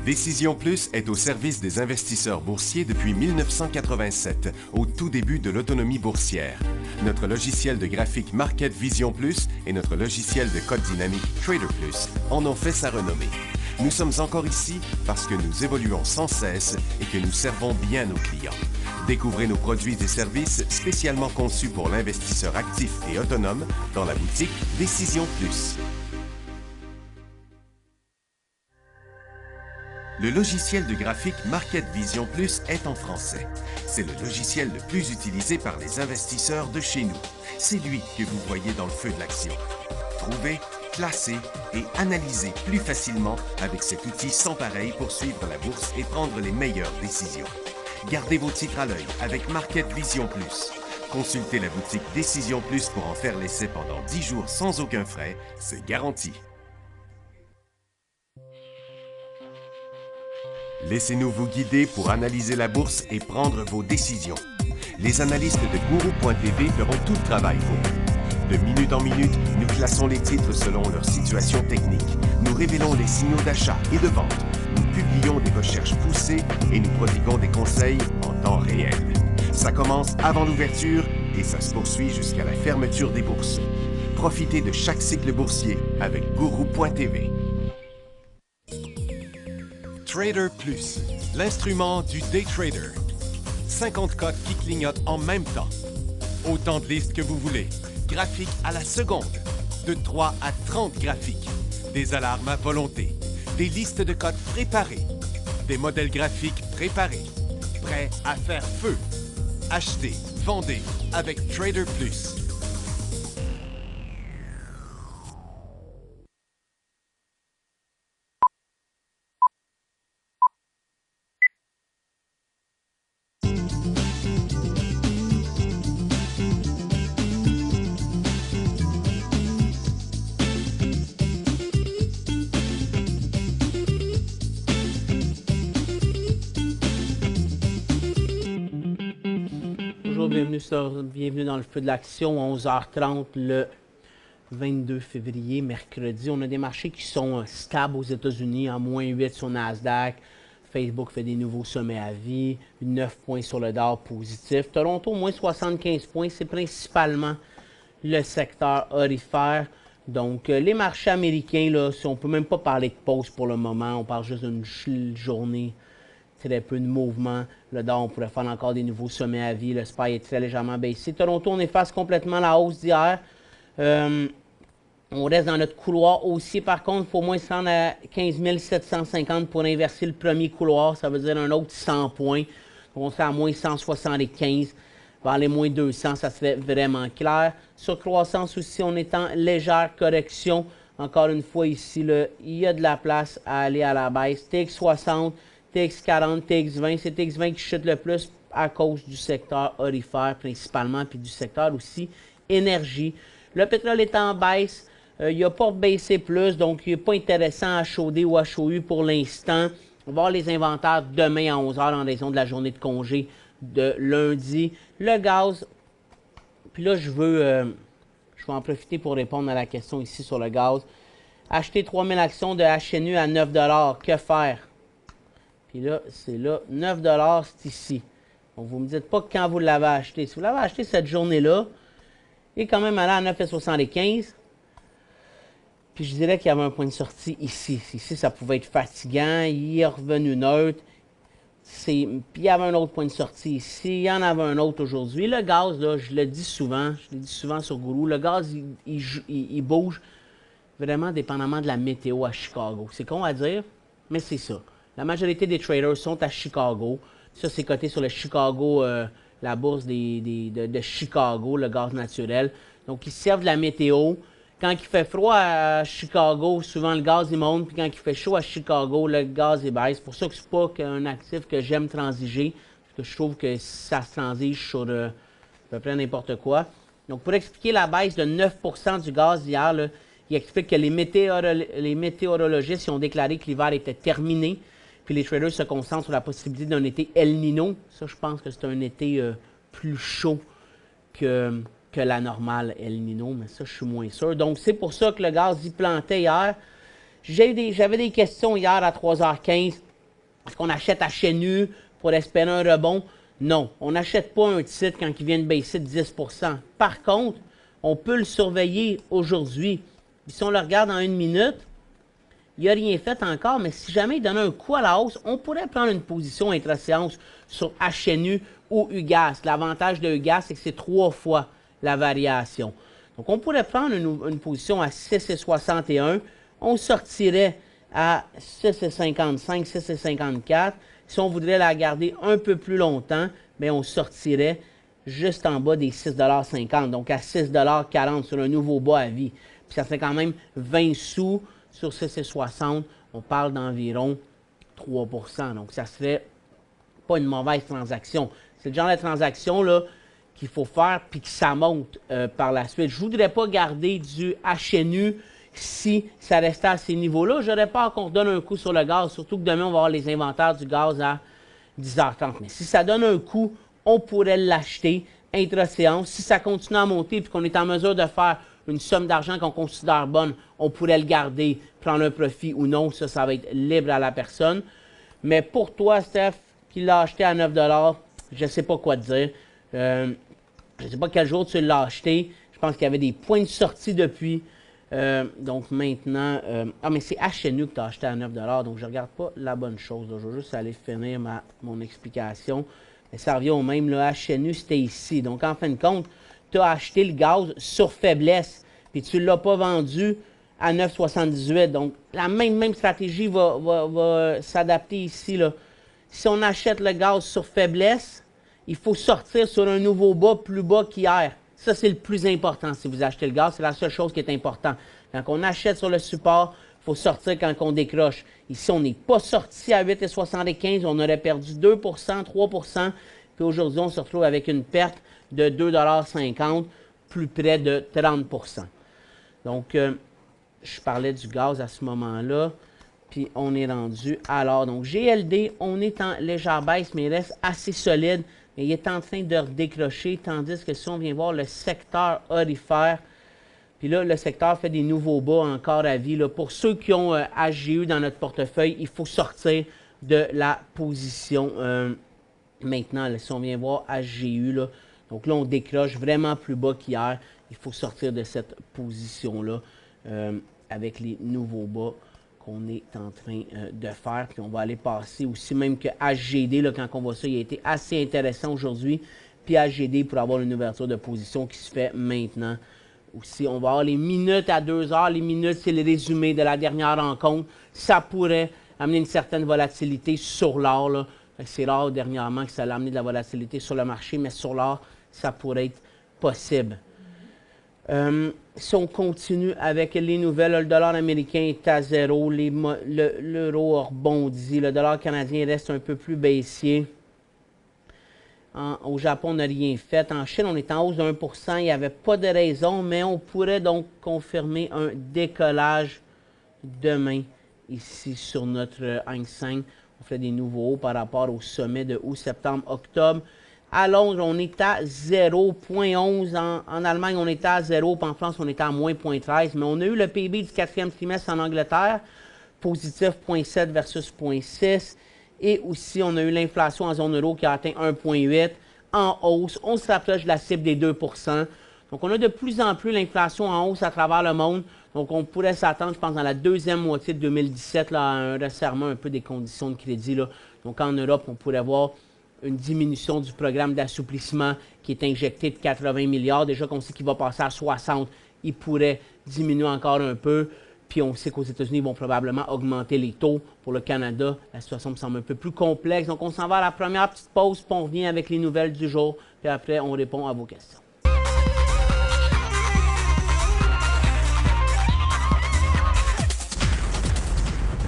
Décision Plus est au service des investisseurs boursiers depuis 1987, au tout début de l'autonomie boursière. Notre logiciel de graphique Market Vision Plus et notre logiciel de code dynamique Trader Plus en ont fait sa renommée. Nous sommes encore ici parce que nous évoluons sans cesse et que nous servons bien nos clients. Découvrez nos produits et services spécialement conçus pour l'investisseur actif et autonome dans la boutique Décision Plus. Le logiciel de graphique Market Vision Plus est en français. C'est le logiciel le plus utilisé par les investisseurs de chez nous. C'est lui que vous voyez dans le feu de l'action. Trouvez, classez et analysez plus facilement avec cet outil sans pareil pour suivre la bourse et prendre les meilleures décisions. Gardez vos titres à l'œil avec Market Vision Plus. Consultez la boutique Décision Plus pour en faire l'essai pendant 10 jours sans aucun frais, c'est garanti. Laissez-nous vous guider pour analyser la bourse et prendre vos décisions. Les analystes de Guru.tv feront tout le travail pour vous. De minute en minute, nous classons les titres selon leur situation technique. Nous révélons les signaux d'achat et de vente. Nous publions des recherches poussées et nous prodiguons des conseils en temps réel. Ça commence avant l'ouverture et ça se poursuit jusqu'à la fermeture des bourses. Profitez de chaque cycle boursier avec Guru.tv. Trader Plus, l'instrument du day trader. 50 cotes qui clignotent en même temps. Autant de listes que vous voulez. Graphiques à la seconde. De 3 à 30 graphiques. Des alarmes à volonté. Des listes de cotes préparées. Des modèles graphiques préparés. Prêts à faire feu. Achetez, vendez avec Trader Plus. Bienvenue dans le feu de l'action, 11h30 le 22 février, mercredi. On a des marchés qui sont stables aux États-Unis, en moins 8 sur Nasdaq. Facebook fait des nouveaux sommets à vie, 9 points sur le Dow positif. Toronto, moins 75 points, c'est principalement le secteur aurifère. Donc, les marchés américains, là, si on ne peut même pas parler de pause pour le moment, on parle juste d'une journée. Très peu de mouvement. Le Dow, on pourrait faire encore des nouveaux sommets à vie. Le SPY est très légèrement baissé. Toronto, on efface complètement la hausse d'hier. On reste dans notre couloir haussier. Par contre, il faut au moins se rendre à 15 750 pour inverser le premier couloir. Ça veut dire un autre 100 points. Donc, on serait à moins 175. Vers les moins 200, ça serait vraiment clair. Sur croissance aussi, on est en légère correction. Encore une fois, ici, là, il y a de la place à aller à la baisse. TX60. TX40, TX20, c'est TX20 qui chute le plus à cause du secteur aurifère principalement, puis du secteur aussi énergie. Le pétrole est en baisse, il n'a pas baissé plus, donc il n'est pas intéressant à HOD ou HOU pour l'instant. On va voir les inventaires demain à 11h en raison de la journée de congé de lundi. Le gaz, puis là je vais en profiter pour répondre à la question ici sur le gaz. Acheter 3000 actions de HNU à 9 $, que faire? Puis là, c'est là, 9 $, c'est ici. Donc, vous ne me dites pas quand vous l'avez acheté. Si vous l'avez acheté cette journée-là, il est quand même allé à 9,75 $. Puis je dirais qu'il y avait un point de sortie ici. Ici, ça pouvait être fatigant. Il est revenu neutre. Puis il y avait un autre point de sortie ici. Il y en avait un autre aujourd'hui. Le gaz, là, je le dis souvent sur Guru, le gaz, il bouge vraiment dépendamment de la météo à Chicago. C'est con à dire, mais c'est ça. La majorité des traders sont à Chicago. Ça, c'est coté sur le Chicago, la bourse de Chicago, le gaz naturel. Donc, ils servent de la météo. Quand il fait froid à Chicago, souvent le gaz il monte. Puis quand il fait chaud à Chicago, le gaz il baisse. C'est pour ça que c'est pas un actif que j'aime transiger. Parce que je trouve que ça se transige sur à peu près n'importe quoi. Donc, pour expliquer la baisse de 9% du gaz d'hier, il explique que les météorologistes ont déclaré que l'hiver était terminé. Puis les traders se concentrent sur la possibilité d'un été El Niño. Ça, je pense que c'est un été plus chaud que la normale El Niño, mais ça, je suis moins sûr. Donc, c'est pour ça que le gaz y plantait hier. J'avais des questions hier à 3h15 Est-ce qu'on achète à chez nu pour espérer un rebond? Non. On n'achète pas un titre quand il vient de baisser de 10 %. Par contre, on peut le surveiller aujourd'hui. Si on le regarde en une minute, il n'a rien fait encore, mais si jamais il donne un coup à la hausse, on pourrait prendre une position intra-séance sur HNU ou UGAS. L'avantage de UGAS, c'est que c'est 3 fois la variation. Donc, on pourrait prendre une position à 6,61. On sortirait à 6,55, 6,54. Si on voudrait la garder un peu plus longtemps, bien, on sortirait juste en bas des 6,50 $, donc à 6,40 $ sur un nouveau bas à vie. Puis ça fait quand même 20 sous sur 6,60. On parle d'environ 3 %. Donc, ça serait pas une mauvaise transaction. C'est le genre de transaction là, qu'il faut faire puis que ça monte par la suite. Je ne voudrais pas garder du HNU si ça restait à ces niveaux-là. J'aurais peur qu'on donne un coup sur le gaz, surtout que demain, on va avoir les inventaires du gaz à 10h30. Mais si ça donne un coup, on pourrait l'acheter intra-séance. Si ça continue à monter et qu'on est en mesure de faire une somme d'argent qu'on considère bonne, on pourrait le garder, prendre un profit ou non. Ça va être libre à la personne. Mais pour toi, Steph, qui l'a acheté à 9 $, je ne sais pas quoi te dire. Je ne sais pas quel jour tu l'as acheté. Je pense qu'il y avait des points de sortie depuis. Donc maintenant, mais c'est HNU que tu as acheté à 9 $, donc je ne regarde pas la bonne chose. Là. Je vais juste aller finir mon explication. Mais ça revient au même, le HNU c'était ici. Donc en fin de compte, tu as acheté le gaz sur faiblesse, puis tu ne l'as pas vendu à 9,78. Donc la même stratégie va s'adapter ici. Là. Si on achète le gaz sur faiblesse, il faut sortir sur un nouveau bas plus bas qu'hier. Ça, c'est le plus important si vous achetez le gaz. C'est la seule chose qui est importante. Quand on achète sur le support, il faut sortir quand on décroche. Ici, on n'est pas sorti à 8,75. On aurait perdu 2 %, 3 %. Puis aujourd'hui, on se retrouve avec une perte de 2,50 $, plus près de 30 %. Donc, je parlais du gaz à ce moment-là. Puis on est rendu alors. Donc, GLD, on est en légère baisse, mais il reste assez solide. Mais il est en train de redécrocher, tandis que si on vient voir le secteur aurifère, puis là, le secteur fait des nouveaux bas encore à vie. Là. Pour ceux qui ont HGU dans notre portefeuille, il faut sortir de la position maintenant. Là, si on vient voir HGU, là, donc là, on décroche vraiment plus bas qu'hier. Il faut sortir de cette position-là avec les nouveaux bas qu'on est en train de faire. Puis on va aller passer aussi, même que HGD, là, quand on voit ça, il a été assez intéressant aujourd'hui. Puis HGD pour avoir une ouverture de position qui se fait maintenant. Aussi, on va avoir les minutes à 2 heures. Les minutes, c'est le résumé de la dernière rencontre. Ça pourrait amener une certaine volatilité sur l'or. C'est rare dernièrement que ça a amené de la volatilité sur le marché, mais sur l'or, ça pourrait être possible. Si on continue avec les nouvelles, le dollar américain est à 0, l'euro a rebondi, le dollar canadien reste un peu plus baissier. Au Japon, on n'a rien fait. En Chine, on est en hausse de 1 %. Il n'y avait pas de raison, mais on pourrait donc confirmer un décollage demain ici sur notre Hang Seng. On fait des nouveaux hauts par rapport au sommet de août, septembre, octobre. À Londres, on est à 0,11. En Allemagne, on est à 0. Puis en France, on est à moins 0,13. Mais on a eu le PIB du 4e trimestre en Angleterre, positif 0,7 versus 0,6. Et aussi, on a eu l'inflation en zone euro qui a atteint 1,8 en hausse. On se rapproche de la cible des 2 %. Donc, on a de plus en plus l'inflation en hausse à travers le monde. Donc, on pourrait s'attendre, je pense, dans la deuxième moitié de 2017, là, à un resserrement un peu des conditions de crédit. Là. Donc, en Europe, on pourrait voir une diminution du programme d'assouplissement qui est injecté de 80 milliards. Déjà qu'on sait qu'il va passer à 60, il pourrait diminuer encore un peu. Puis on sait qu'aux États-Unis, ils vont probablement augmenter les taux. Pour le Canada, la situation me semble un peu plus complexe. Donc, on s'en va à la première petite pause, puis on revient avec les nouvelles du jour. Puis après, on répond à vos questions.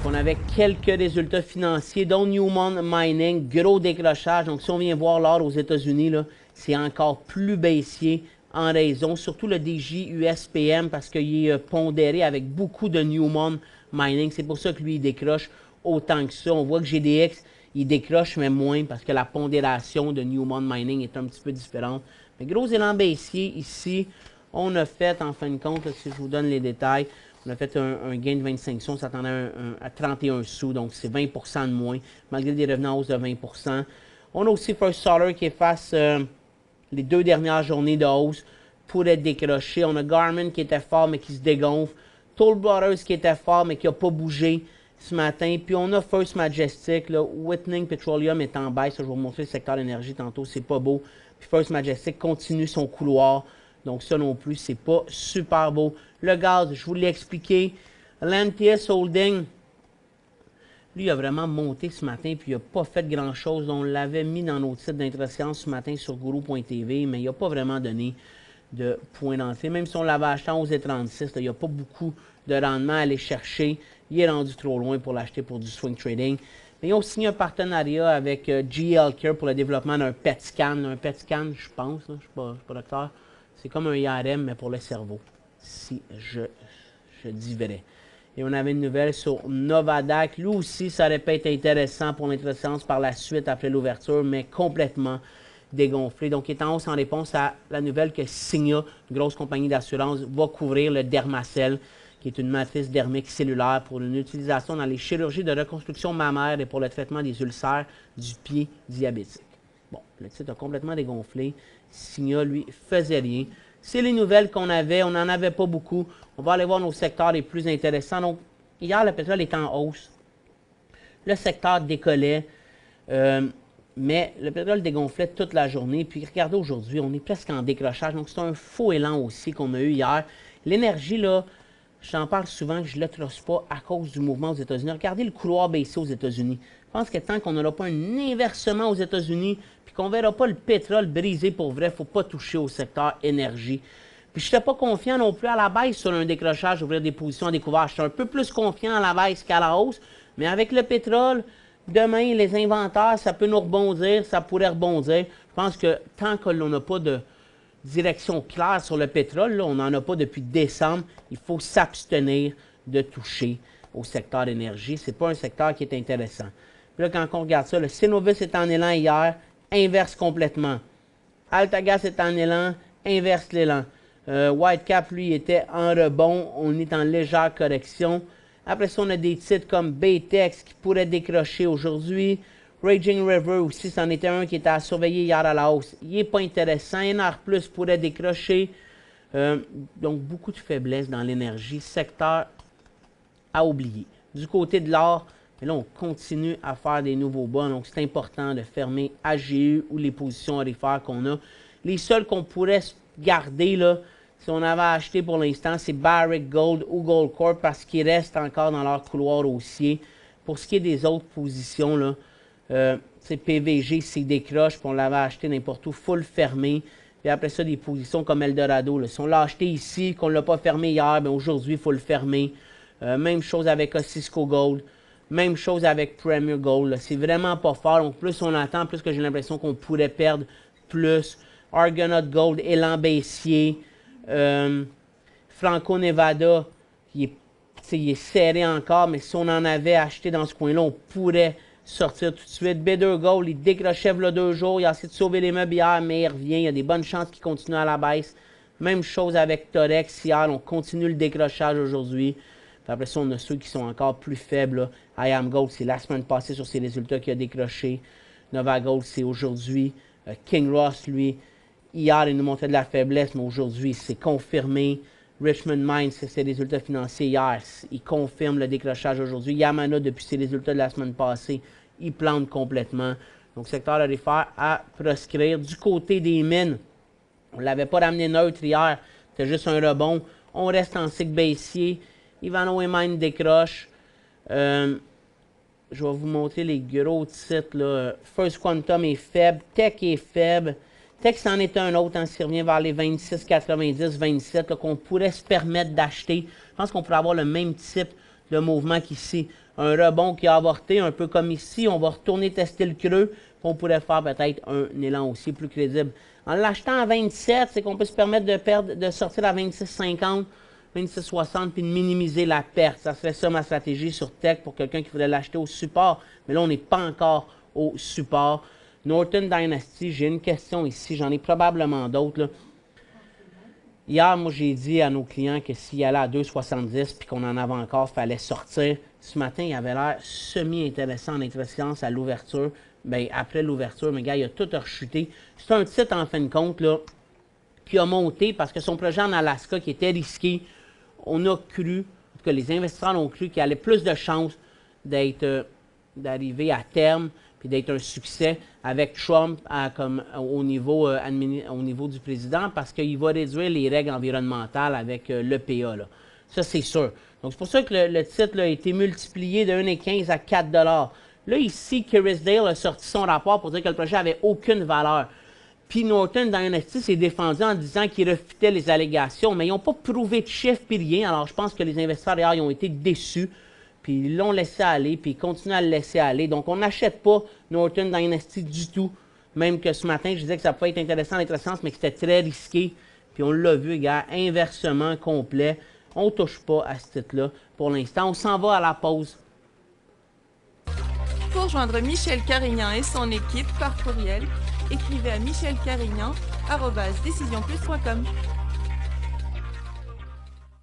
On avait quelques résultats financiers, dont Newmont Mining, gros décrochage. Donc, si on vient voir l'or aux États-Unis, c'est encore plus baissier en raison, surtout le DJUSPM, parce qu'il est pondéré avec beaucoup de Newmont Mining. C'est pour ça que lui, il décroche autant que ça. On voit que GDX, il décroche, mais moins, parce que la pondération de Newmont Mining est un petit peu différente. Mais gros élan baissier ici. On a fait, en fin de compte, là, si je vous donne les détails, On a fait un gain de 25 sous, on s'attendait à 31 sous, donc c'est 20 de moins, malgré des revenus en hausse de 20 On a aussi First Solar qui efface les 2 dernières journées de hausse, pourrait décrocher. On a Garmin qui était fort, mais qui se dégonfle. Toll Brothers qui était fort, mais qui n'a pas bougé ce matin. Puis on a First Majestic, là, Whitney Petroleum est en baisse. Je vais vous montrer le secteur d'énergie tantôt, c'est pas beau. Puis First Majestic continue son couloir. Donc ça non plus, c'est pas super beau. Le gaz, je vous l'ai expliqué. Lantheus Holding, lui, il a vraiment monté ce matin, puis il n'a pas fait grand-chose. On l'avait mis dans nos titres d'intra-séance ce matin sur Guru.tv, mais il n'a pas vraiment donné de points d'entrée. Même si on l'avait acheté en 11,36, il n'y a pas beaucoup de rendement à aller chercher. Il est rendu trop loin pour l'acheter pour du swing trading. Mais ils ont signé un partenariat avec GE Healthcare pour le développement d'un PET scan. Un PET scan, je pense, là, je ne suis pas docteur. C'est comme un IRM, mais pour le cerveau, si je dis vrai. Et on avait une nouvelle sur Novadac. Lui aussi, ça aurait pu être intéressant pour l'intra-séance par la suite après l'ouverture, mais complètement dégonflé. Donc, il est en hausse en réponse à la nouvelle que Signa, une grosse compagnie d'assurance, va couvrir le Dermacell, qui est une matrice dermique cellulaire pour une utilisation dans les chirurgies de reconstruction mammaire et pour le traitement des ulcères du pied diabétique. Bon, le titre a complètement dégonflé. Signa, lui, faisait rien. C'est les nouvelles qu'on avait. On n'en avait pas beaucoup. On va aller voir nos secteurs les plus intéressants. Donc, hier, le pétrole est en hausse. Le secteur décollait. Mais le pétrole dégonflait toute la journée. Puis, regardez aujourd'hui, on est presque en décrochage. Donc, c'est un faux élan aussi qu'on a eu hier. L'énergie, là, j'en parle souvent, je ne le trosse pas à cause du mouvement aux États-Unis. Regardez le couloir baissé aux États-Unis. Je pense que tant qu'on n'aura pas un inversement aux États-Unis, puis qu'on ne verra pas le pétrole brisé pour vrai, il ne faut pas toucher au secteur énergie. Puis je n'étais pas confiant non plus à la baisse sur un décrochage, ouvrir des positions à découvert. Je suis un peu plus confiant à la baisse qu'à la hausse, mais avec le pétrole, demain, les inventaires, ça peut nous rebondir, ça pourrait rebondir. Je pense que tant que l'on n'a pas de direction claire sur le pétrole, là, on n'en a pas depuis décembre, il faut s'abstenir de toucher au secteur énergie. Ce n'est pas un secteur qui est intéressant. Puis là, quand on regarde ça, le Cenovus est en élan hier, inverse complètement. Altagas est en élan, inverse l'élan. Whitecap, lui, était en rebond. On est en légère correction. Après ça, on a des titres comme Baytex qui pourraient décrocher aujourd'hui. Raging River aussi, c'en était un qui était à surveiller hier à la hausse. Il n'est pas intéressant. NR Plus pourrait décrocher. Donc, beaucoup de faiblesse dans l'énergie. Secteur à oublier. Du côté de l'or, mais là, on continue à faire des nouveaux bas. Donc, c'est important de fermer AGU ou les positions aurifères qu'on a. Les seuls qu'on pourrait garder, là, si on avait acheté pour l'instant, c'est Barrick Gold ou Goldcorp parce qu'ils restent encore dans leur couloir haussier. Pour ce qui est des autres positions, là, c'est PVG, c'est décroche, puis on l'avait acheté n'importe où, full fermé. Puis après ça, des positions comme Eldorado. Là. Si on l'a acheté ici, qu'on ne l'a pas fermé hier, bien aujourd'hui, il faut le fermer. Même chose avec Cisco Gold. Même chose avec Premier Gold. C'est vraiment pas fort. Donc, plus on attend, plus que j'ai l'impression qu'on pourrait perdre plus. Argonaut Gold, élan baissier. Franco Nevada, il est serré encore, mais si on en avait acheté dans ce coin-là, on pourrait sortir tout de suite. Better Gold, il décrochait là 2 jours. Il a essayé de sauver les meubles hier, mais il revient. Il y a des bonnes chances qu'il continue à la baisse. Même chose avec Torex hier. On continue le décrochage aujourd'hui. Après ça, on a ceux qui sont encore plus faibles. Là. I Am Gold, c'est la semaine passée sur ses résultats qui a décroché. Nova Gold, c'est aujourd'hui. King Ross, lui, hier, il nous montrait de la faiblesse, mais aujourd'hui, c'est confirmé. Richmond Mines, c'est ses résultats financiers hier. Il confirme le décrochage aujourd'hui. Yamana, depuis ses résultats de la semaine passée, il plante complètement. Donc, secteur aurifère à proscrire. Du côté des mines, on ne l'avait pas ramené neutre hier. C'était juste un rebond. On reste en cycle baissier. Ivanhoe Mines décroche. Je vais vous montrer les gros titres. Là. First Quantum est faible. Tech est faible. Tech, c'en est un autre. Hein, s'il revient vers les 26, 90, 27, qu'on pourrait se permettre d'acheter. Je pense qu'on pourrait avoir le même type de mouvement qu'ici. Un rebond qui a avorté, un peu comme ici. On va retourner tester le creux. On pourrait faire peut-être un élan aussi plus crédible. En l'achetant à 27, c'est qu'on peut se permettre de sortir à 26,50. 26,60 puis de minimiser la perte. Ça serait ça ma stratégie sur Tech pour quelqu'un qui voudrait l'acheter au support. Mais là, on n'est pas encore au support. Norton Dynasty, j'ai une question ici. J'en ai probablement d'autres. Hier, moi, j'ai dit à nos clients que s'il allait à 2,70 puis qu'on en avait encore, il fallait sortir. Ce matin, il avait l'air semi-intéressant en intelligence à l'ouverture. Bien, après l'ouverture, mes gars, il a tout rechuté. C'est un titre, en fin de compte, là, qui a monté parce que son projet en Alaska, qui était risqué, on a cru, en tout cas, les investisseurs ont cru qu'il y avait plus de chances d'arriver à terme puis d'être un succès avec Trump au niveau du président parce qu'il va réduire les règles environnementales avec l'EPA. Ça, c'est sûr. Donc, c'est pour ça que le titre là, a été multiplié de 1,15 à 4 $. Là, ici, Kerrisdale a sorti son rapport pour dire que le projet n'avait aucune valeur. Puis Northern Dynasty s'est défendu en disant qu'il refutait les allégations, mais ils n'ont pas prouvé de chiffre puis rien. Alors, je pense que les investisseurs hier, ils ont été déçus. Puis ils l'ont laissé aller, puis ils continuent à le laisser aller. Donc, on n'achète pas Northern Dynasty du tout. Même que ce matin, je disais que ça pouvait être intéressant dans sens, mais que c'était très risqué. Puis on l'a vu, gars, inversement complet. On ne touche pas à ce titre-là pour l'instant. On s'en va à la pause. Pour joindre Michel Carignan et son équipe par courriel, écrivez à michelcarignan@decisionplus.com.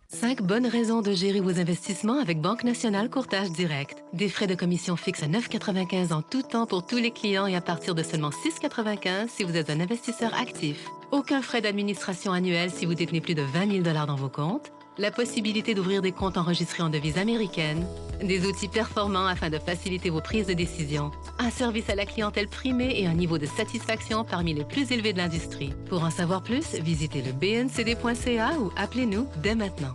5 bonnes raisons de gérer vos investissements avec Banque Nationale Courtage Direct. Des frais de commission fixes à 9,95 en tout temps pour tous les clients et à partir de seulement 6,95 si vous êtes un investisseur actif. Aucun frais d'administration annuel si vous détenez plus de 20 000 $ dans vos comptes. La possibilité d'ouvrir des comptes enregistrés en devise américaine. Des outils performants afin de faciliter vos prises de décision. Un service à la clientèle primé et un niveau de satisfaction parmi les plus élevés de l'industrie. Pour en savoir plus, visitez le bncd.ca ou appelez-nous dès maintenant.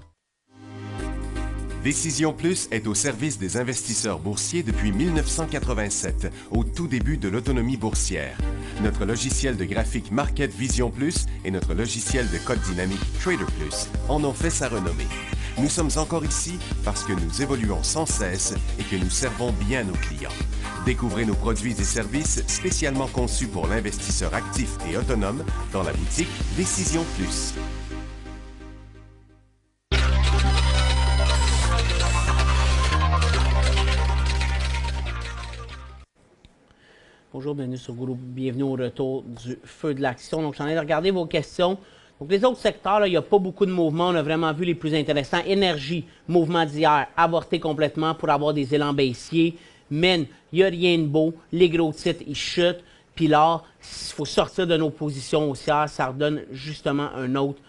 Décision Plus est au service des investisseurs boursiers depuis 1987, au tout début de l'autonomie boursière. Notre logiciel de graphique Market Vision Plus et notre logiciel de code dynamique Trader Plus en ont fait sa renommée. Nous sommes encore ici parce que nous évoluons sans cesse et que nous servons bien nos clients. Découvrez nos produits et services spécialement conçus pour l'investisseur actif et autonome dans la boutique Décision Plus. Bonjour, bienvenue sur Groupe. Bienvenue au retour du feu de l'action. Donc, j'en ai regardé vos questions. Donc, les autres secteurs, là, il n'y a pas beaucoup de mouvements. On a vraiment vu les plus intéressants. Énergie, mouvement d'hier, avorté complètement pour avoir des élans baissiers. Mine, il n'y a rien de beau. Les gros titres, ils chutent. Puis là, il faut sortir de nos positions haussières. Ça redonne justement un autre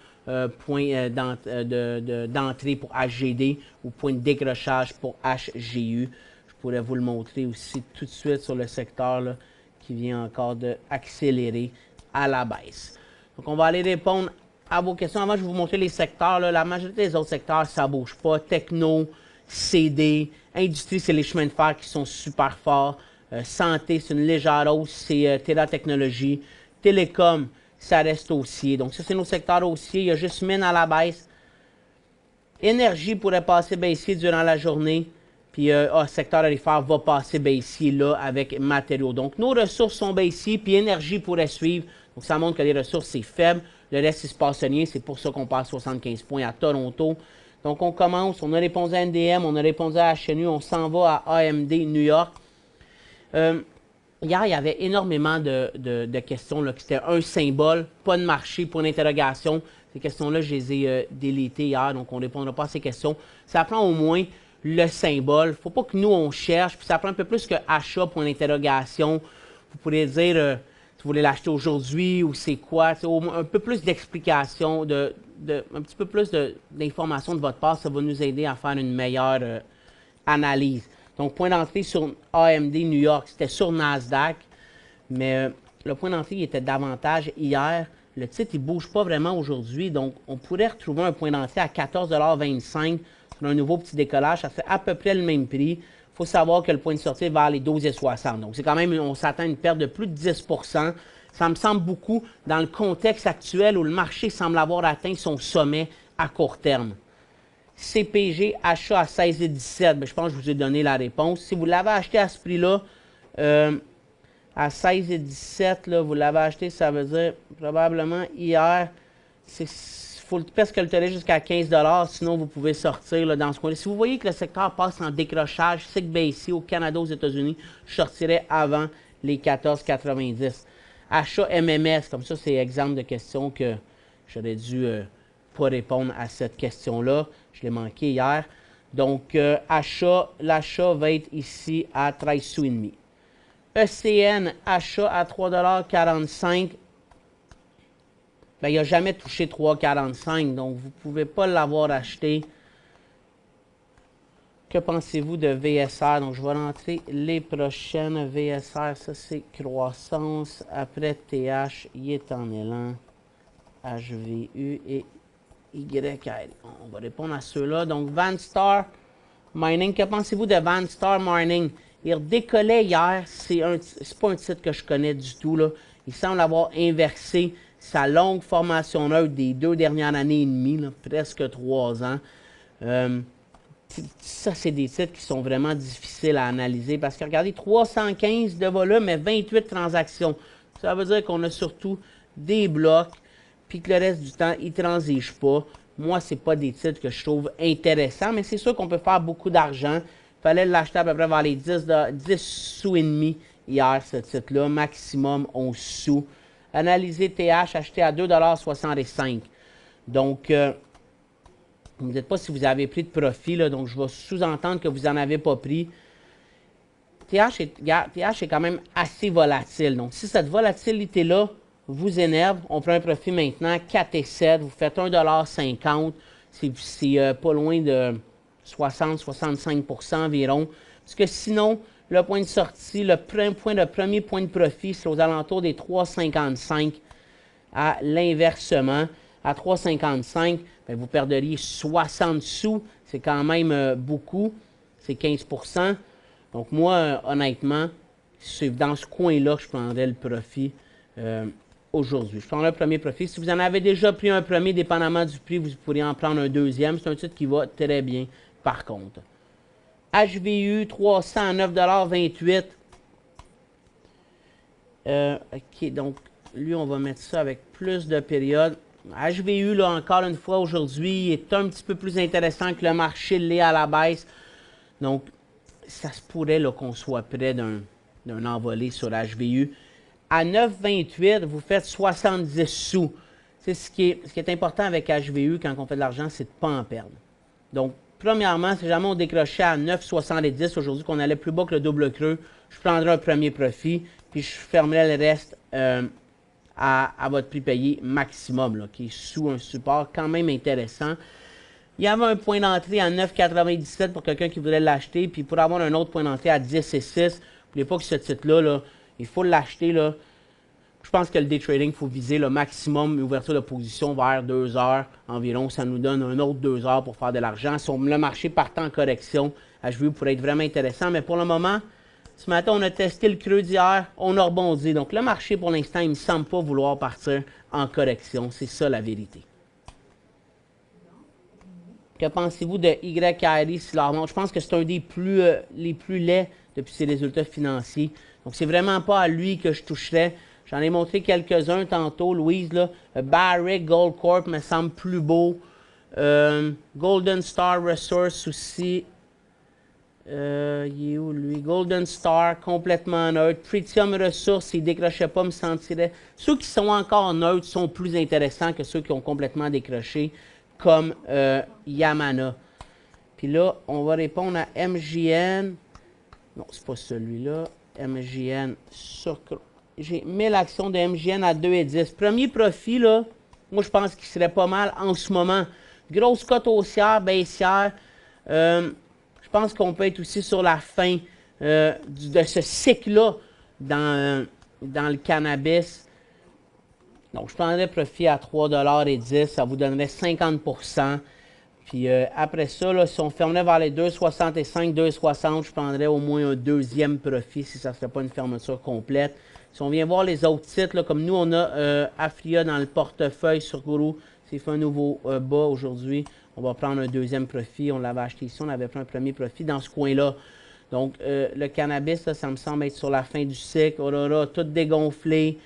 point d'entrée pour HGD ou point de décrochage pour HGU. Je pourrais vous le montrer aussi tout de suite sur le secteur là, qui vient encore d'accélérer à la baisse. Donc, on va aller répondre à vos questions. Avant, je vais vous montrer les secteurs. Là. La majorité des autres secteurs, ça ne bouge pas. Techno, CD, industrie, c'est les chemins de fer qui sont super forts. Santé, c'est une légère hausse, c'est Terra Technologies. Télécom, ça reste haussier. Donc, ça, c'est nos secteurs haussiers. Il y a juste mine à la baisse. Énergie pourrait passer baissier durant la journée. Puis, secteur aurifère va passer baissier là avec matériaux. Donc, nos ressources sont baissiers, puis énergie pourrait suivre. Donc, ça montre que les ressources, c'est faible. Le reste, il se passe rien. C'est pour ça qu'on passe 75 points à Toronto. Donc, on commence. On a répondu à NDM, on a répondu à HNU. On s'en va à AMD New York. Hier, il y avait énormément de questions. C'était un symbole, pas de marché, point d'interrogation. Ces questions-là, je les ai délitées hier, donc on ne répondra pas à ces questions. Ça prend au moins le symbole. Il ne faut pas que nous, on cherche. Puis ça prend un peu plus que achat, point d'interrogation. Vous pourrez dire si vous voulez l'acheter aujourd'hui ou c'est quoi. Un peu plus d'explication, un petit peu plus d'informations de votre part. Ça va nous aider à faire une meilleure analyse. Donc, point d'entrée sur AMD New York, c'était sur Nasdaq. Mais le point d'entrée était davantage hier. Le titre, il ne bouge pas vraiment aujourd'hui. Donc, on pourrait retrouver un point d'entrée à 14,25 $ sur un nouveau petit décollage. Ça fait à peu près le même prix. Il faut savoir que le point de sortie est vers les 12,60 $. Donc, c'est quand même, on s'attend à une perte de plus de 10 %. Ça me semble beaucoup dans le contexte actuel où le marché semble avoir atteint son sommet à court terme. CPG, achat à 16,17 $. Ben, je pense que je vous ai donné la réponse. Si vous l'avez acheté à ce prix-là, à 16,17 $, vous l'avez acheté, ça veut dire probablement hier, il faut presque le tenir jusqu'à 15 $, sinon vous pouvez sortir là, dans ce coin-là. Si vous voyez que le secteur passe en décrochage, cycle baissier au Canada, aux États-Unis, je sortirais avant les 14,90 $. Achat MMS, comme ça, c'est exemple de question que j'aurais dû pas répondre à cette question-là. Je l'ai manqué hier. Donc, l'achat va être ici à 13 sous et demi. ECN, achat à 3,45 $. Ben, il n'a jamais touché 3,45 $, donc vous ne pouvez pas l'avoir acheté. Que pensez-vous de VSR? Donc, je vais rentrer les prochaines. VSR, ça c'est croissance. Après TH, il est en élan. HVU et YL. On va répondre à ceux-là. Donc, Vanstar Mining. Que pensez-vous de Vanstar Mining? Il redécollait hier. C'est pas un titre que je connais du tout, là. Il semble avoir inversé sa longue formation neutre des 2 dernières années et demie, là, presque 3 ans. Ça, c'est des titres qui sont vraiment difficiles à analyser parce que regardez, 315 de volume, mais 28 transactions. Ça veut dire qu'on a surtout des blocs, puis que le reste du temps, ils ne transigent pas. Moi, ce n'est pas des titres que je trouve intéressants, mais c'est sûr qu'on peut faire beaucoup d'argent. Il fallait l'acheter à peu près vers les 10 sous et demi hier, ce titre-là, maximum 11 sous. Analyser TH, acheté à 2,65 $. Donc, vous ne me dites pas si vous avez pris de profit, là, donc je vais sous-entendre que vous n'en avez pas pris. TH est quand même assez volatile. Donc, si cette volatilité-là vous énerve, on prend un profit maintenant, 4,7 $. Vous faites 1,50 $. C'est pas loin de 60-65 % environ. Parce que sinon, le point de sortie, le premier point de profit, c'est aux alentours des 3,55 à l'inversement. À 3,55, bien, vous perdriez 60 sous. C'est quand même beaucoup. C'est 15 %. Donc moi, honnêtement, c'est dans ce coin-là que je prendrais le profit aujourd'hui. Je prendrais le premier profit. Si vous en avez déjà pris un premier, dépendamment du prix, vous pourriez en prendre un deuxième. C'est un titre qui va très bien, par contre. HVU, 309,28 $. OK, donc, lui, on va mettre ça avec plus de périodes. HVU, là, encore une fois, aujourd'hui, est un petit peu plus intéressant que le marché l'est à la baisse. Donc, ça se pourrait qu'on soit près d'un envolé sur HVU. À 9,28, vous faites 70 sous. C'est ce qui est important avec HVU quand on fait de l'argent, c'est de ne pas en perdre. Donc, premièrement, si jamais on décrochait à 9,70 aujourd'hui, qu'on allait plus bas que le double creux, je prendrais un premier profit, puis je fermerais le reste à votre prix payé maximum, là, qui est sous un support quand même intéressant. Il y avait un point d'entrée à 9,97 pour quelqu'un qui voudrait l'acheter, puis pour avoir un autre point d'entrée à 10,6. N'oubliez pas que ce titre-là, là, il faut l'acheter. Là. Je pense que le day trading, il faut viser le maximum ouverture de position vers 2 heures environ. Ça nous donne un autre 2 heures pour faire de l'argent. Si le marché partait en correction, HVU pourrait être vraiment intéressant. Mais pour le moment, ce matin, on a testé le creux d'hier, on a rebondi. Donc le marché, pour l'instant, il ne me semble pas vouloir partir en correction. C'est ça la vérité. Que pensez-vous de YRI si leur montre? Je pense que c'est un des les plus laids depuis ses résultats financiers. Donc, c'est vraiment pas à lui que je toucherais. J'en ai montré quelques-uns tantôt, Louise. Là. Barrick Gold Corp me semble plus beau. Golden Star Resource aussi. Il est où, lui? Golden Star, complètement neutre. Pretium Resources, il ne décrochait pas, me sentirait. Ceux qui sont encore neutres sont plus intéressants que ceux qui ont complètement décroché, comme Yamana. Puis là, on va répondre à MJN. Non, c'est pas celui-là. MJN sur... J'ai mis l'action de MJN à 2,10. Premier profit, là, moi, je pense qu'il serait pas mal en ce moment. Grosse cote haussière, baissière. Je pense qu'on peut être aussi sur la fin de ce cycle-là dans le cannabis. Donc, je prendrais profit à 3,10 $. Ça vous donnerait 50 %. Puis après ça, là, si on fermerait vers les 2,65, 2,60, je prendrais au moins un deuxième profit si ça ne serait pas une fermeture complète. Si on vient voir les autres titres, là, comme nous, on a Afria dans le portefeuille sur Guru. S'il fait un nouveau bas aujourd'hui, on va prendre un deuxième profit. On l'avait acheté ici, on avait pris un premier profit dans ce coin-là. Donc, le cannabis, là, ça me semble être sur la fin du cycle. Aurora, tout dégonflé.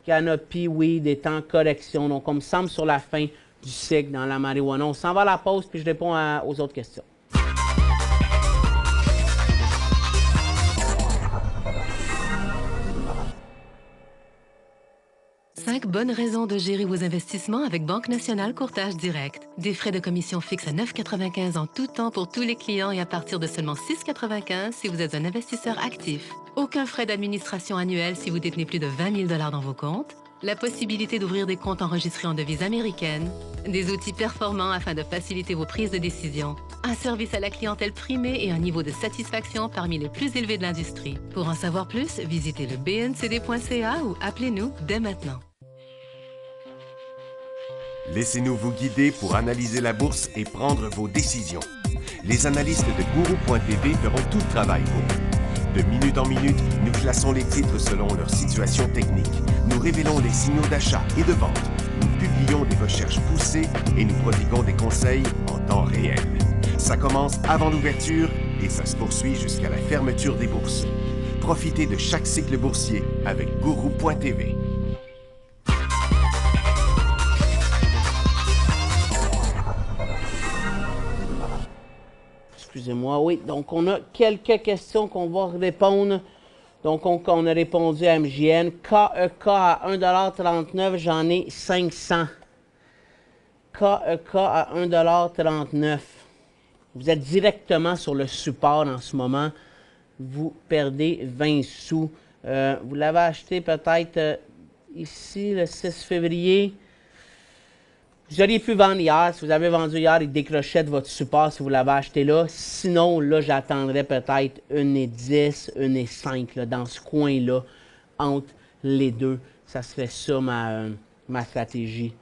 Canopy, oui, des temps correction. Donc, on me semble sur la fin du cycle dans la marijuana. On s'en va à la pause, puis je réponds aux autres questions. 5 bonnes raisons de gérer vos investissements avec Banque Nationale Courtage Direct. Des frais de commission fixes à 9,95 en tout temps pour tous les clients et à partir de seulement 6,95 si vous êtes un investisseur actif. Aucun frais d'administration annuel si vous détenez plus de 20 000 $ dans vos comptes. La possibilité d'ouvrir des comptes enregistrés en devise américaine. Des outils performants afin de faciliter vos prises de décision. Un service à la clientèle primé et un niveau de satisfaction parmi les plus élevés de l'industrie. Pour en savoir plus, visitez le bncd.ca ou appelez-nous dès maintenant. Laissez-nous vous guider pour analyser la bourse et prendre vos décisions. Les analystes de Guru.tv feront tout le travail pour vous. De minute en minute, nous classons les titres selon leur situation technique. Nous révélons les signaux d'achat et de vente. Nous publions des recherches poussées et nous prodiguons des conseils en temps réel. Ça commence avant l'ouverture et ça se poursuit jusqu'à la fermeture des bourses. Profitez de chaque cycle boursier avec Guru.tv. Excusez-moi, oui. Donc, on a quelques questions qu'on va répondre. Donc, on a répondu à MJN. KEK à 1,39 $, j'en ai 500. KEK à 1,39 $. Vous êtes directement sur le support en ce moment. Vous perdez 20 sous. Vous l'avez acheté peut-être ici, le 6 février. Vous auriez pu vendre hier. Si vous avez vendu hier, il décrochait de votre support si vous l'avez acheté là. Sinon, là, j'attendrais peut-être 1,10, 1,5 là, dans ce coin-là, entre les deux. Ça serait ça ma stratégie.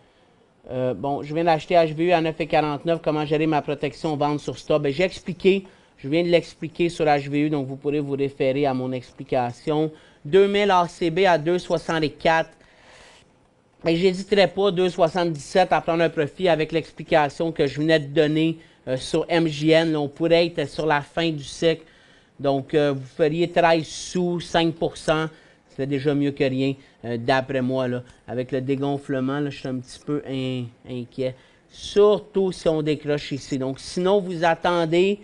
Bon, je viens d'acheter HVU à 9,49. Comment gérer ma protection vente sur stop? J'ai expliqué. Je viens de l'expliquer sur HVU, donc vous pourrez vous référer à mon explication. 2000 ACB à 2,64. Je n'hésiterai pas, 2,77 à prendre un profit avec l'explication que je venais de donner sur MJN. Là, on pourrait être sur la fin du cycle. Donc, vous feriez 13 sous, 5 %. C'est déjà mieux que rien, d'après moi. Là. Avec le dégonflement, là, je suis un petit peu inquiet. Surtout si on décroche ici. Donc, sinon, vous attendez,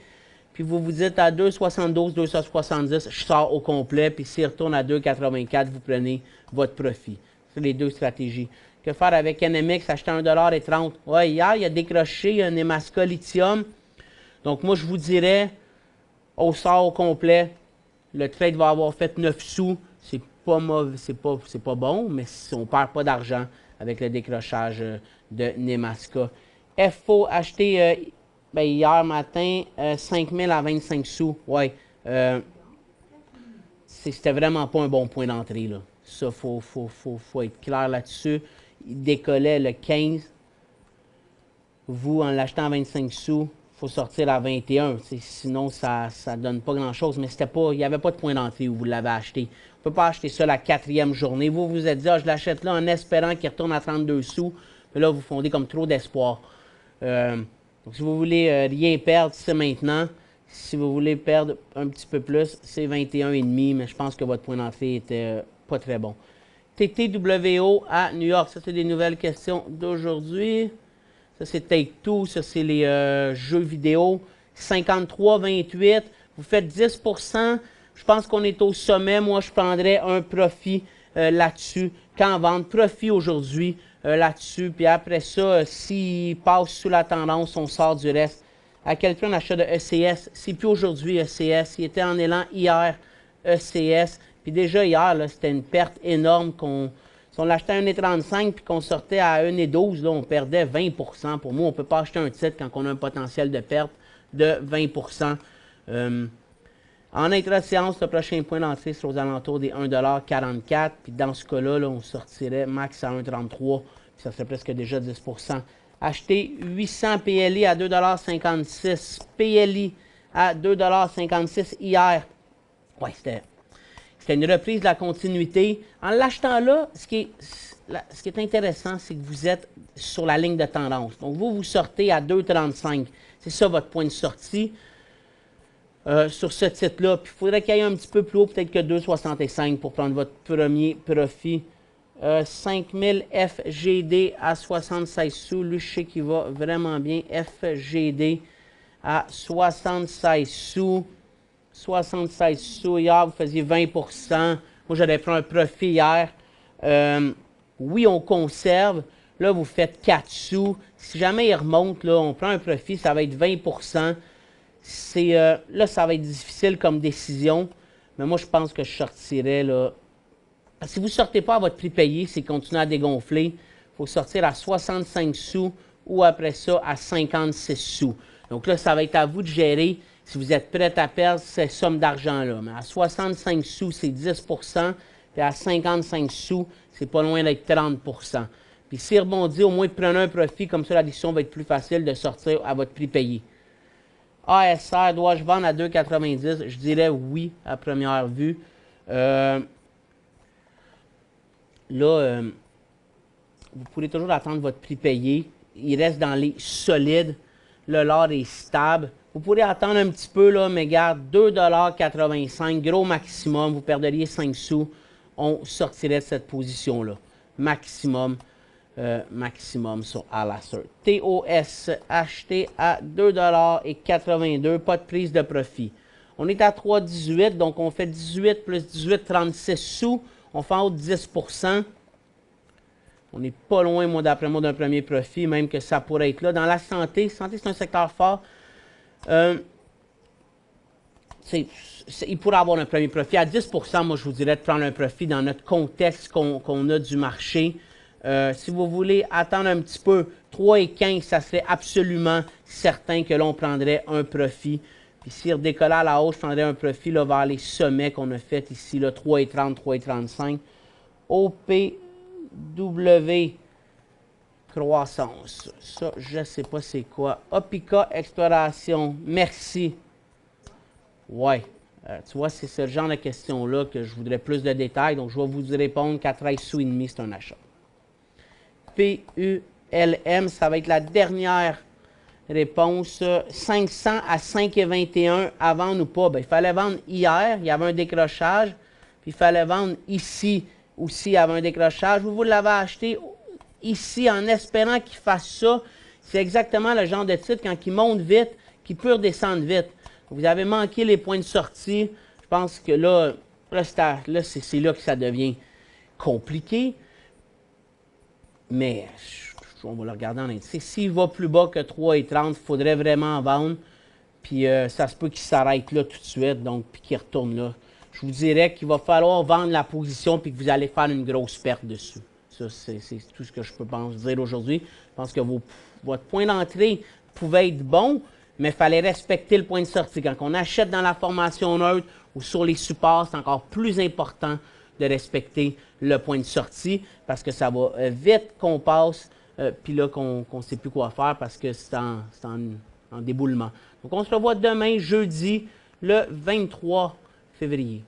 puis vous vous dites à 2,72, 2,70, je sors au complet. Puis s'il retourne à 2,84, vous prenez votre profit. C'est les deux stratégies. Que faire avec NMX, acheter à 1,30 $? Ouais, hier, il a décroché un Nemaska Lithium. Donc, moi, je vous dirais, au sort au complet, le trade va avoir fait 9 sous. C'est pas mauvais, c'est pas bon, mais on ne perd pas d'argent avec le décrochage de Nemaska. FO, acheté hier matin, 5 000 à 25 sous. Ouais, c'était vraiment pas un bon point d'entrée, là. Ça, faut être clair là-dessus. Il décollait le 15. Vous, en l'achetant à 25 sous, il faut sortir à 21. Sinon, ça ne donne pas grand-chose. Mais il n'y avait pas de point d'entrée où vous l'avez acheté. On ne peut pas acheter ça la 4e journée. Vous vous êtes dit, je l'achète là en espérant qu'il retourne à 32 sous. Mais là, vous fondez comme trop d'espoir. Donc, si vous voulez rien perdre, c'est maintenant. Si vous voulez perdre un petit peu plus, c'est 21,5. Mais je pense que votre point d'entrée était pas très bon. TTWO à New York. Ça, c'est des nouvelles questions d'aujourd'hui. Ça, c'est Take-Two. Ça, c'est les jeux vidéo. 53,28. Vous faites 10 %. Je pense qu'on est au sommet. Moi, je prendrais un profit là-dessus. Quand vendre, profit aujourd'hui là-dessus. Puis après ça, s'il passe sous la tendance, on sort du reste. À quel prix on achète de ECS? C'est plus aujourd'hui ECS. Il était en élan hier, ECS. Puis déjà hier, c'était une perte énorme. Si on l'achetait à 1,35 puis qu'on sortait à 1,12, là, on perdait 20 %. Pour moi, on ne peut pas acheter un titre quand on a un potentiel de perte de 20 %. En intra-séance, le prochain point d'entrée sera aux alentours des 1,44 $. Puis dans ce cas-là, on sortirait max à 1,33 $. Puis ça serait presque déjà 10 %. Acheter 800 PLI à 2,56 $. PLI à 2,56 $ hier. Ouais, c'était une reprise de la continuité. En l'achetant là, ce qui est intéressant, c'est que vous êtes sur la ligne de tendance. Donc, vous sortez à 2,35 $. C'est ça votre point de sortie sur ce titre-là. Puis, il faudrait qu'il y ait un petit peu plus haut, peut-être que 2,65 pour prendre votre premier profit. 5000 FGD à 76 sous. Lui, je sais qu'il va vraiment bien. FGD à 76 sous. 76 sous. Hier, vous faisiez 20 %. Moi, j'avais pris un profit hier. Oui, on conserve. Là, vous faites 4 sous. Si jamais il remonte, là, on prend un profit, ça va être 20 là, ça va être difficile comme décision. Mais moi, je pense que je sortirais, là. Si vous ne sortez pas à votre prix payé, c'est continuer à dégonfler. Il faut sortir à 65 sous ou après ça à 56 sous. Donc là, ça va être à vous de gérer si vous êtes prêt à perdre cette somme d'argent-là. Mais à 65 sous, c'est 10 puis à 55 sous, c'est pas loin d'être 30 Puis s'il rebondit, au moins prenez un profit, comme ça la décision va être plus facile de sortir à votre prix payé. ASR, dois-je vendre à 2,90? Je dirais oui à première vue. Vous pourrez toujours attendre votre prix payé. Il reste dans les solides. Le l'or est stable. Vous pourrez attendre un petit peu, là, mais garde 2,85 $, gros maximum. Vous perdriez 5 sous. On sortirait de cette position-là. Maximum sur Alacer. TOS acheté à 2,82 $. Pas de prise de profit. On est à 3,18, donc on fait 18 plus 18, 36 sous. On fait en haut de 10 On n'est pas loin, moi, d'après moi, d'un premier profit, même que ça pourrait être là. Dans la santé, c'est un secteur fort. Il pourrait avoir un premier profit. À 10 moi, je vous dirais de prendre un profit dans notre contexte qu'on a du marché. Si vous voulez attendre un petit peu, 3,15, ça serait absolument certain que l'on prendrait un profit. Puis s'il redécollait à la hausse, je prendrais un profit là, vers les sommets qu'on a fait ici, 3,30, 3,35. OPW croissance. Ça, je ne sais pas c'est quoi. Opica Exploration, merci. Ouais. Tu vois, c'est ce genre de questions-là que je voudrais plus de détails. Donc, je vais vous répondre qu'à 13 sous et demi, c'est un achat. PULM, ça va être la dernière réponse. 500 à 5,21 à vendre ou pas? Bien, il fallait vendre hier, il y avait un décrochage. Puis il fallait vendre ici aussi, il y avait un décrochage. Vous l'avez acheté ici en espérant qu'il fasse ça. C'est exactement le genre de titre quand il monte vite, qu'il peut redescendre vite. Vous avez manqué les points de sortie. Je pense que là c'est là que ça devient compliqué. Mais on va le regarder en indice. S'il va plus bas que 3,30, il faudrait vraiment vendre. Puis ça se peut qu'il s'arrête là tout de suite, donc puis qu'il retourne là. Je vous dirais qu'il va falloir vendre la position puis que vous allez faire une grosse perte dessus. Ça, c'est tout ce que je peux dire aujourd'hui. Je pense que votre point d'entrée pouvait être bon, mais il fallait respecter le point de sortie. Quand on achète dans la formation neutre ou sur les supports, c'est encore plus important de respecter le point de sortie parce que ça va vite qu'on passe, puis là qu'on ne sait plus quoi faire parce que c'est en déboulement. Donc on se revoit demain, jeudi, le 23 février.